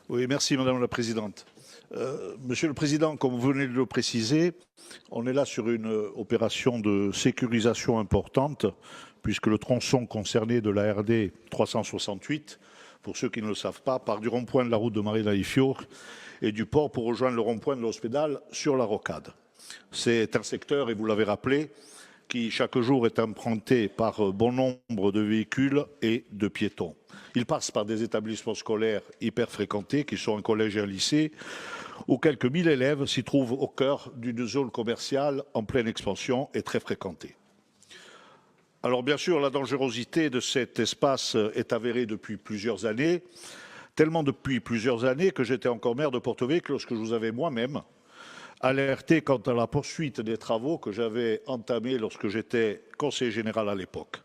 Oui, merci Madame la Présidente. Monsieur le Président, comme vous venez de le préciser, on est là sur une opération de sécurisation importante, puisque le tronçon concerné de la RD 368, pour ceux qui ne le savent pas, part du rond-point de la route de Marina-Ifiour et du port pour rejoindre le rond-point de l'Hospédale sur la Rocade. C'est un secteur, et vous l'avez rappelé, qui chaque jour est emprunté par bon nombre de véhicules et de piétons. Il passe par des établissements scolaires hyper fréquentés, qui sont un collège et un lycée, où quelques 1000 élèves s'y trouvent au cœur d'une zone commerciale en pleine expansion et très fréquentée. Alors bien sûr, la dangerosité de cet espace est avérée depuis plusieurs années, tellement depuis plusieurs années que j'étais encore maire de Porto-Vecchio lorsque je vous avais moi-même alerté quant à la poursuite des travaux que j'avais entamés lorsque j'étais conseiller général à l'époque.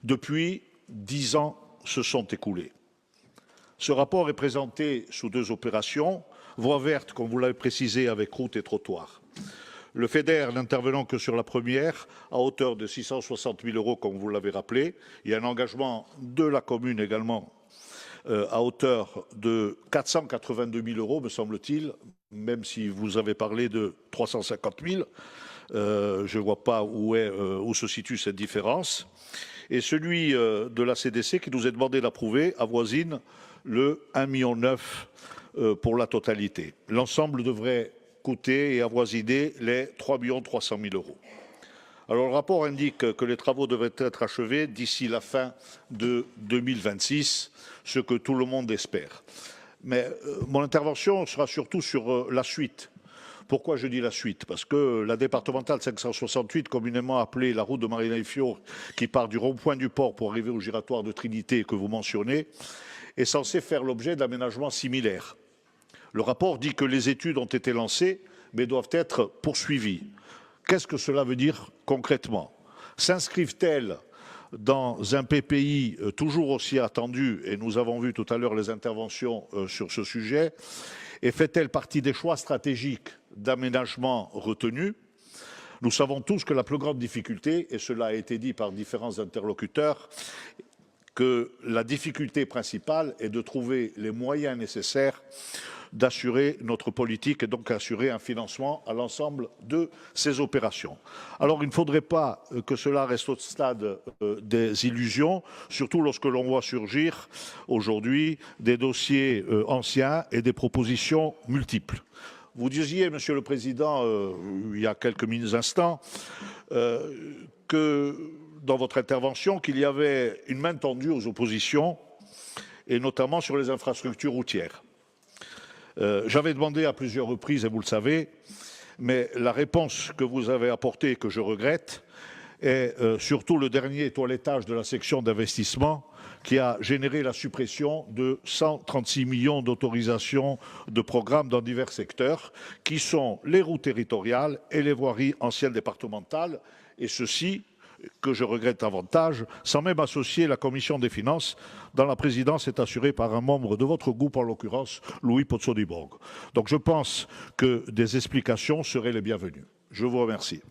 Depuis, 10 ans se sont écoulés. Ce rapport est présenté sous deux opérations, voie verte, comme vous l'avez précisé, avec route et trottoir. Le FEDER n'intervenant que sur la première, à hauteur de 660 000 €, comme vous l'avez rappelé. Il y a un engagement de la commune également à hauteur de 482 000 €, me semble-t-il, même si vous avez parlé de 350 000. Je ne vois pas où se situe cette différence. Et celui de la CDC qui nous est demandé d'approuver avoisine le 1,9 million pour la totalité. L'ensemble devrait coûter et avoisiner les 3 300 000 €. Alors le rapport indique que les travaux devraient être achevés d'ici la fin de 2026, ce que tout le monde espère. Mais mon intervention sera surtout sur la suite. Pourquoi je dis la suite? Parce que la départementale 568, communément appelée la route de Marina-Ifiour, qui part du rond-point du port pour arriver au giratoire de Trinité que vous mentionnez, est censée faire l'objet d'aménagements similaires. Le rapport dit que les études ont été lancées, mais doivent être poursuivies. Qu'est-ce que cela veut dire concrètement? S'inscrivent-elles dans un PPI toujours aussi attendu, et nous avons vu tout à l'heure les interventions sur ce sujet, et fait-elle partie des choix stratégiques d'aménagement retenus? Nous savons tous que la plus grande difficulté, et cela a été dit par différents interlocuteurs, que la difficulté principale est de trouver les moyens nécessaires d'assurer notre politique et donc assurer un financement à l'ensemble de ces opérations. Alors il ne faudrait pas que cela reste au stade des illusions, surtout lorsque l'on voit surgir aujourd'hui des dossiers anciens et des propositions multiples. Vous disiez, Monsieur le Président, il y a quelques instants, que dans votre intervention qu'il y avait une main tendue aux oppositions, et notamment sur les infrastructures routières. J'avais demandé à plusieurs reprises, et vous le savez, mais la réponse que vous avez apportée et que je regrette est surtout le dernier toilettage de la section d'investissement qui a généré la suppression de 136 millions d'autorisations de programmes dans divers secteurs, qui sont les routes territoriales et les voiries anciennes départementales, et ceci que je regrette davantage, sans même associer la commission des finances, dont la présidence est assurée par un membre de votre groupe, en l'occurrence Louis Pozzo-di Borgo. Donc je pense que des explications seraient les bienvenues. Je vous remercie.